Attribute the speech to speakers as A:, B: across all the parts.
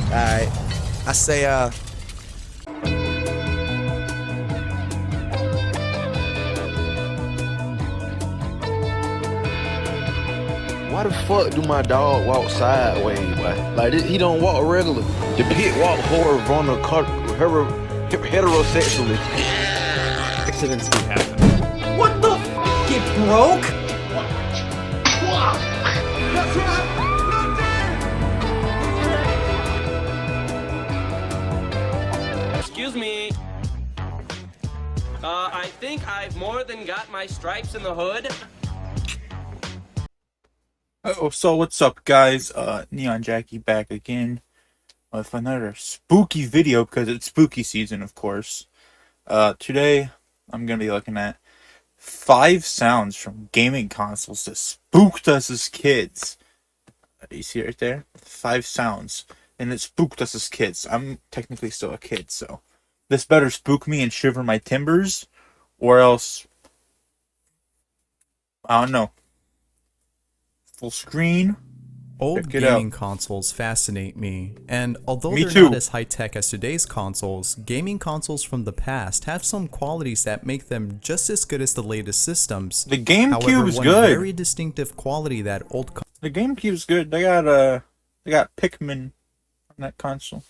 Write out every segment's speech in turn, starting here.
A: Alright. I say,
B: Why the fuck do my dog walk sideways, boy? Like, he don't walk regular. The pit walk heterosexually.
C: Accidents do happen.
D: What the f***? It broke?
E: Excuse me. I think I've more than got my stripes in the hood.
F: Oh, so what's up, guys? Neon Jackie back again with another spooky video because it's spooky season, of course. Today I'm gonna be looking at 5 sounds from gaming consoles that spooked us as kids. You see it right there? 5 sounds, and it spooked us as kids. I'm technically still a kid, so this better spook me and shiver my timbers, or else I don't know. Full screen.
D: Old gaming consoles fascinate me, and although
F: Me
D: they're
F: too.
D: not as high-tech as today's consoles, gaming consoles from the past have some qualities that make them just as good as the latest systems.
F: The GameCube's
D: However, one
F: good.
D: very distinctive quality that
F: The GameCube's good. They got Pikmin on that console.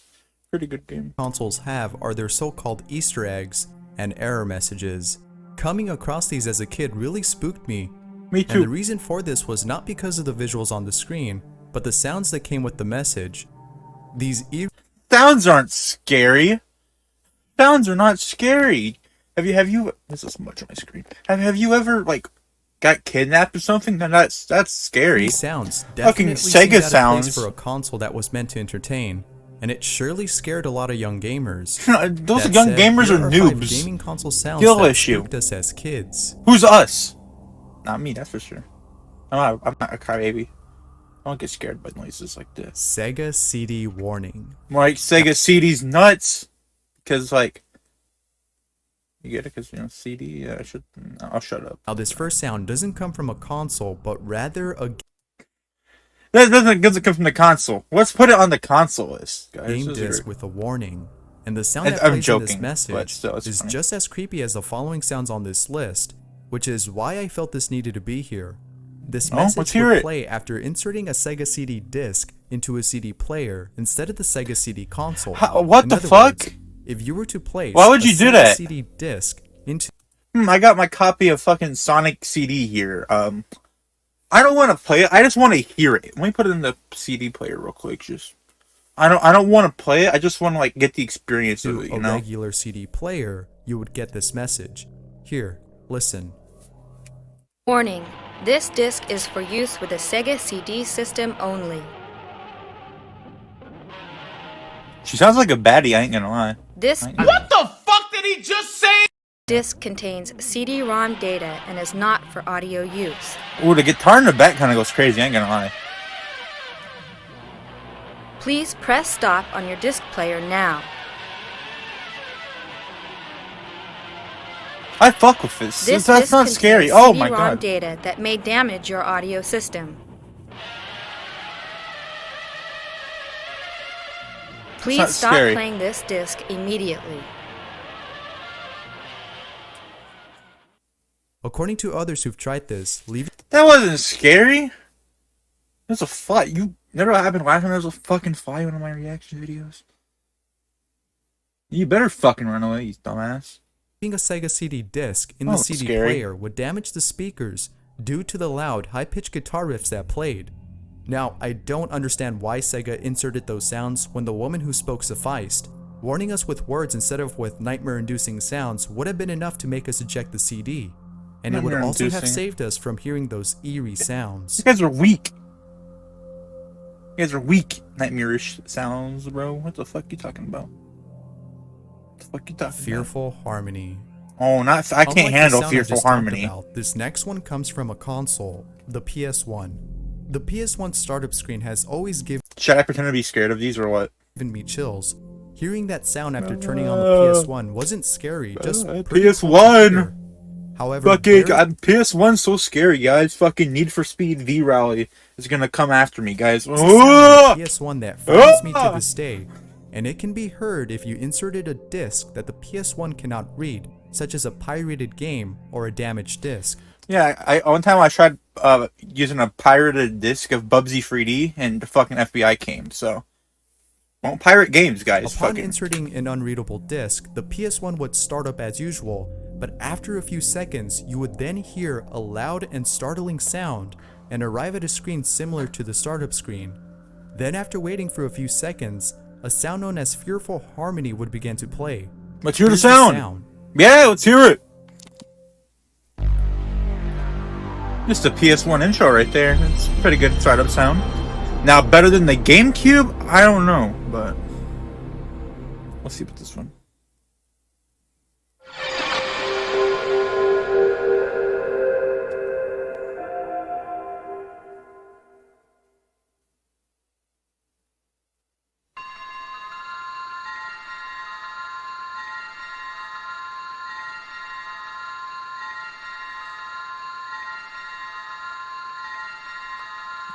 F: Pretty good game.
D: consoles have are their so-called Easter eggs and error messages. Coming across these as a kid really spooked me.
F: Me
D: And the
F: too.
D: reason for this was not because of the visuals on the screen, but the sounds that came with the message. These
F: Sounds aren't scary. Sounds are not scary. Have you? This is much on my screen. Have you ever got kidnapped or something? Then that's scary.
D: sounds
F: Fucking
D: definitely
F: Sega
D: seemed out of
F: sounds.
D: place for a console that was meant to entertain, and it surely scared a lot of young gamers.
F: Those
D: That
F: young
D: said,
F: gamers
D: here
F: are
D: 5
F: noobs.
D: gaming console sounds
F: Skill
D: that
F: issue.
D: spooked us as kids.
F: Who's us? Not me. That's for sure. I'm not a crybaby. I don't get scared by noises like this.
D: Sega CD warning.
F: More like Sega CD's nuts, because you get it because CD. Yeah, I'll shut up.
D: Now this first sound doesn't come from a console, but rather a
F: That doesn't come from the console. Let's put it on the console list, guys.
D: game
F: This is
D: disc
F: weird.
D: with a warning. And the sound that
F: I'm
D: plays in this
F: joking, but
D: message
F: still, it's
D: is
F: funny.
D: just as creepy as the following sounds on this list, which is why I felt this needed to be here. This
F: let's
D: message
F: hear
D: would
F: it.
D: play after inserting a Sega CD disc into a CD player instead of the Sega CD console.
F: What
D: In
F: the
D: other
F: fuck?
D: words, if you were to place
F: Why would you
D: a
F: do
D: Sega
F: that?
D: CD disc into
F: I got my copy of fucking Sonic CD here. I don't want to play it. I just want to hear it. Let me put it in the CD player real quick. I don't want to play it. I just want to get the experience of it.
D: a regular CD player, you would get this message. Here, listen.
G: Warning, this disc is for use with a Sega CD system only.
F: She sounds like a baddie. I ain't gonna lie.
G: This
C: What the fuck did he just say?
G: disc contains CD-ROM data and is not for audio use.
F: Ooh, the guitar in the back kind of goes crazy. I ain't gonna lie.
G: Please press stop on your disc player now.
F: I fuck with this.
G: This
F: That's
G: disc
F: not scary.
G: contains
F: Oh my
G: CD-ROM
F: god.
G: data that may damage your audio system. Please
F: not
G: stop
F: scary.
G: playing this disc immediately.
D: According to others who've tried this, leaving
F: That wasn't scary. There's a fly. You never happened last time there was a fucking fly in one of my reaction videos. You better fucking run away, you dumbass.
D: a Sega CD disc in
F: Oh,
D: the
F: that's
D: CD
F: scary.
D: player would damage the speakers due to the loud, high-pitched guitar riffs that played. Now, I don't understand why Sega inserted those sounds when the woman who spoke sufficed. Warning us with words instead of with nightmare-inducing sounds would have been enough to make us eject the CD. And it would also have
F: Nightmare-inducing.
D: saved us from hearing those eerie sounds.
F: You guys are weak. You guys are weak. Nightmarish sounds, bro. What the fuck you talking about? What the fuck you talking
D: Fearful Harmony.
F: about? Oh, not. I can't
D: Unlike the
F: handle
D: sound I
F: Fearful
D: just talked
F: Harmony.
D: about, this next one comes from a console, the PS1. The PS1 startup screen has always given
F: Should I pretend to be scared of these or what?
D: me chills. Hearing that sound after turning on the PS1 wasn't scary, just pretty cool to
F: PS1.
D: hear. However,
F: Fucking
D: there-
F: PS1's so scary, guys. Fucking Need for Speed V Rally is gonna come after me, guys.
D: It's a sound on the PS1 that frightens me to this day, and it can be heard if you inserted a disc that the PS1 cannot read, such as a pirated game or a damaged disc.
F: Yeah, one time I tried using a pirated disc of Bubsy 3D, and the fucking FBI came. So, don't pirate games, guys.
D: Upon
F: Fucking.
D: inserting an unreadable disc, the PS1 would start up as usual, but after a few seconds, you would then hear a loud and startling sound and arrive at a screen similar to the startup screen. Then after waiting for a few seconds, a sound known as Fearful Harmony would begin to play.
F: Let's hear the
D: Here's
F: sound. Yeah, let's hear it. Just a PS1 intro right there. It's a pretty good startup sound. Now, better than the GameCube? I don't know, but let's see with this one.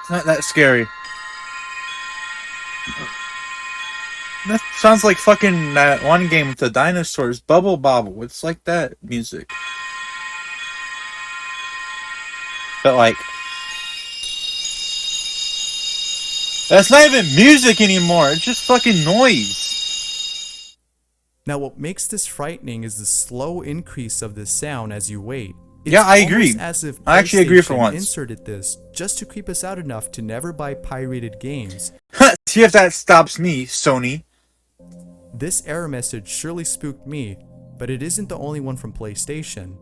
F: It's not that scary. That sounds like fucking that one game with the dinosaurs, Bubble Bobble. It's like that music. But like, that's not even music anymore. It's just fucking noise.
D: Now what makes this frightening is the slow increase of the sound as you wait. It's
F: Yeah, I agree.
D: almost as if
F: I actually agree for
D: PlayStation
F: once.
D: inserted this just to creep us out enough to never buy pirated games.
F: See if that stops me, Sony.
D: This error message surely spooked me, but it isn't the only one from PlayStation.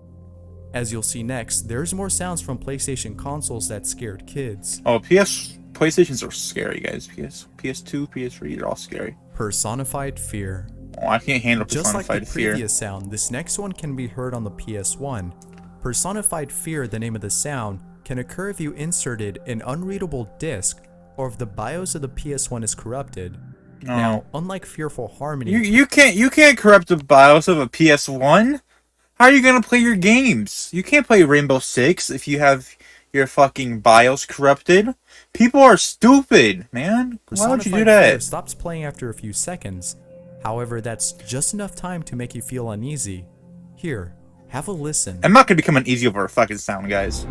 D: As you'll see next, there's more sounds from PlayStation consoles that scared kids.
F: Oh, PlayStations are scary, guys. PS2, PS3, they're all scary.
D: Personified fear.
F: Oh, I can't handle
D: Just like the
F: personified fear.
D: previous sound, this next one can be heard on the PS1. Personified fear, the name of the sound, can occur if you inserted an unreadable disc or if the BIOS of the PS1 is corrupted.
F: No.
D: Now, unlike Fearful Harmony,
F: You can't corrupt the BIOS of a PS1. How are you gonna play your games? You can't play Rainbow Six if you have your fucking BIOS corrupted. People are stupid, man. Why would you do
D: Personified
F: that?
D: fear stops playing after a few seconds. However, that's just enough time to make you feel uneasy. Here, have a listen.
F: I'm not gonna become uneasy over a fucking sound, guys.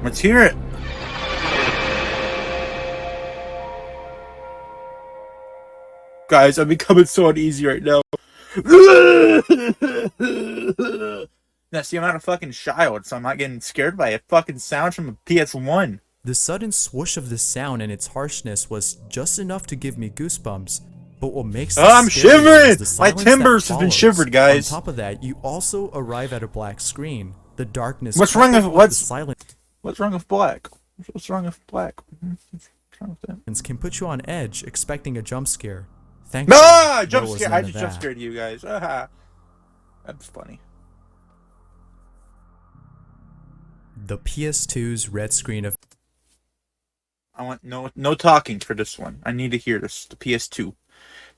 F: Let's hear it. Guys, I'm becoming so uneasy right now. Now, see, I'm not a fucking child, so I'm not getting scared by a fucking sound from a PS1.
D: The sudden swoosh of the sound and its harshness was just enough to give me goosebumps. But what makes this
F: I'm
D: scarier
F: shivering!
D: is the
F: My
D: silence
F: timbers
D: that
F: have been
D: follows.
F: shivered, guys.
D: On top of that, you also arrive at a black screen. The darkness.
F: What's wrong
D: coupled
F: with-
D: the silence
F: What's wrong with black? What's wrong with black? What's wrong with that?
D: can put you on edge, expecting a jump scare. Thankfully,
F: Ah!
D: there
F: Jump
D: was
F: scare!
D: none
F: I
D: of
F: just jump
D: that.
F: scared you guys. Ah, that's funny.
D: The PS2's red screen of
F: I want no talking for this one. I need to hear this. The PS2,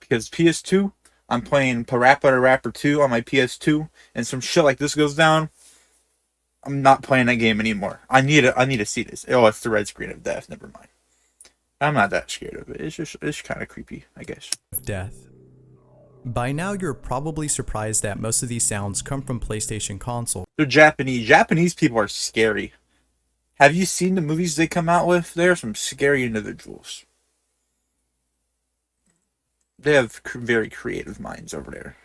F: because PS2, I'm playing Parappa Rapper 2 on my PS2, and some shit like this goes down. I'm not playing that game anymore. I need to see this. Oh, it's the red screen of death. Never mind. I'm not that scared of it. It's kind of creepy, I guess.
D: death. By now, you're probably surprised that most of these sounds come from PlayStation consoles.
F: They're Japanese. Japanese people are scary. Have you seen the movies they come out with? They're some scary individuals. They have very creative minds over there.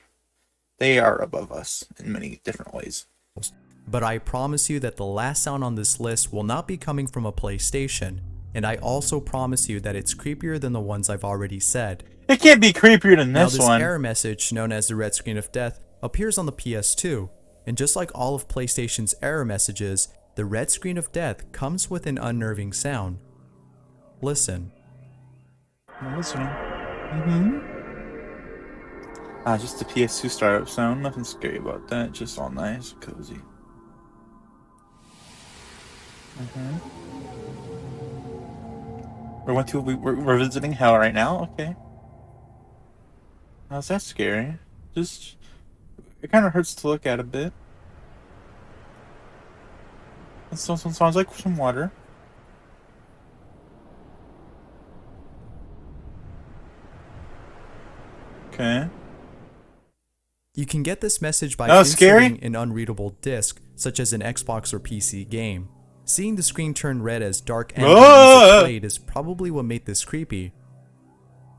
F: They are above us in many different ways.
D: But I promise you that the last sound on this list will not be coming from a PlayStation, and I also promise you that it's creepier than the ones I've already said.
F: It can't be creepier than
D: Now
F: this
D: this
F: one.
D: error message, known as the red screen of death, appears on the PS2, and just like all of PlayStation's error messages, the red screen of death comes with an unnerving sound. Listen.
F: I'm listening. Just the PS2 startup sound. Nothing scary about that. Just all nice, cozy. We're visiting hell right now. Okay. How's that scary? Just it kind of hurts to look at a bit. That sounds like some water. Okay.
D: You can get this message by
F: That was
D: inserting
F: scary?
D: an unreadable disk, such as an Xbox or PC game. Seeing the screen turn red as dark energy is played is probably what made this creepy.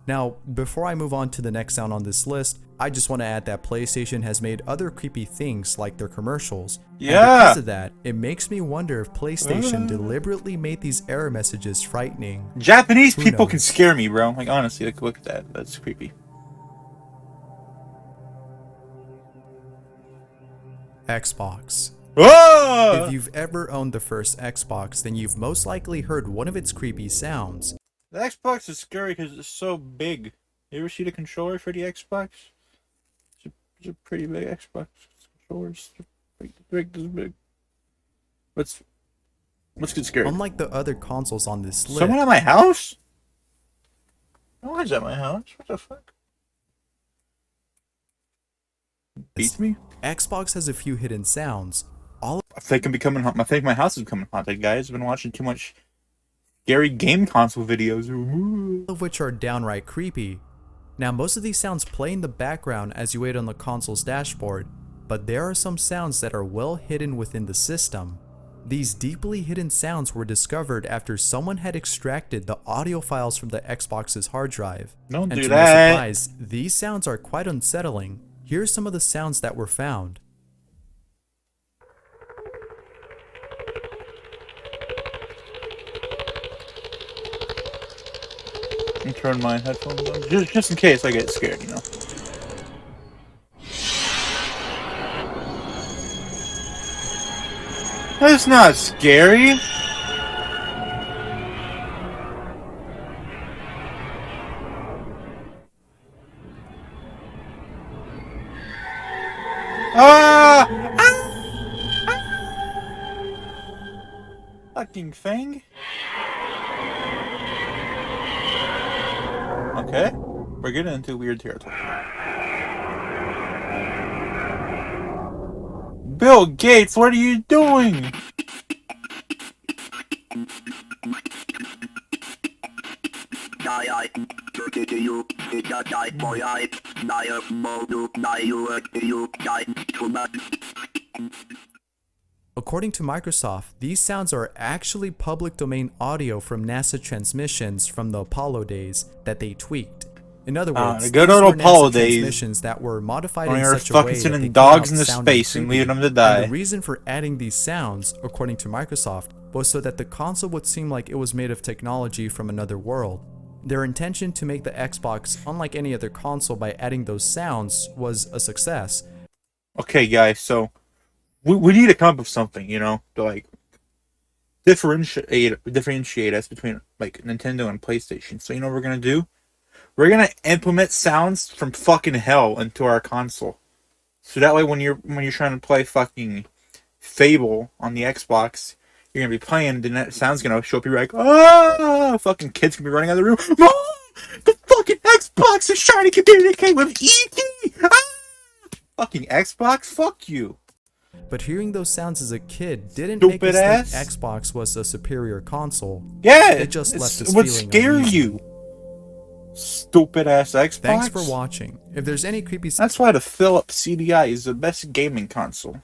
D: Now, before I move on to the next sound on this list, I just want to add that PlayStation has made other creepy things like their commercials.
F: Yeah.
D: And because of that, it makes me wonder if PlayStation deliberately made these error messages frightening.
F: Japanese
D: Who
F: people can
D: knows?
F: scare me, bro. Like, honestly, like, look at that. That's creepy.
D: Xbox.
F: Oh!
D: If you've ever owned the first Xbox, then you've most likely heard one of its creepy sounds.
F: The Xbox is scary because it's so big. You ever see the controller for the Xbox? It's a pretty big Xbox. Controller's big. Let's get scared.
D: Unlike the other consoles on this list,
F: Someone at my house? No one's at my house. What the fuck? Beats me?
D: Xbox has a few hidden sounds, all
F: I think my house is becoming haunted, guys. I've been watching too much scary game console videos.
D: of which are downright creepy. Now, most of these sounds play in the background as you wait on the console's dashboard, but there are some sounds that are well hidden within the system. These deeply hidden sounds were discovered after someone had extracted the audio files from the Xbox's hard drive.
F: Don't
D: and
F: do
D: to
F: that.
D: my surprise, these sounds are quite unsettling. Here's some of the sounds that were found.
F: Let me turn my headphones on. Just in case I get scared, you know. That's not scary. Ah! Fucking thing. Okay, we're getting into weird territory. Bill Gates, what are you doing?
D: According to Microsoft, these sounds are actually public domain audio from NASA transmissions from the Apollo days that they tweaked. In other words,
F: the good
D: these
F: old
D: were
F: Apollo
D: NASA
F: days.
D: transmissions that were modified
F: When
D: in
F: they were
D: such a way
F: fucking
D: that
F: sending
D: they came
F: dogs
D: out
F: into
D: sounding
F: space and
D: creepy.
F: leaving them to die.
D: And the reason for adding these sounds, according to Microsoft, was so that the console would seem like it was made of technology from another world. Their intention to make the Xbox unlike any other console by adding those sounds was a success.
F: Okay, guys, so we need to come up with something, you know, to like differentiate us between like Nintendo and PlayStation. So you know what we're gonna do? We're gonna implement sounds from fucking hell into our console. So that way when you're trying to play fucking Fable on the Xbox, you're gonna be playing, and then that sound's gonna show up. You're like, ah! Fucking kids gonna be running out of the room. Mom, the fucking Xbox is trying to communicate with ET. Ah! Fucking Xbox, fuck you.
D: But hearing those sounds as a kid didn't make
F: Stupid
D: us think
F: ass.
D: Xbox was a superior console.
F: Yeah,
D: It just left us
F: it would
D: feeling
F: scare
D: uneasy.
F: you. Stupid ass Xbox.
D: Thanks for watching. If there's any creepy
F: That's why the Philips CDI is the best gaming console.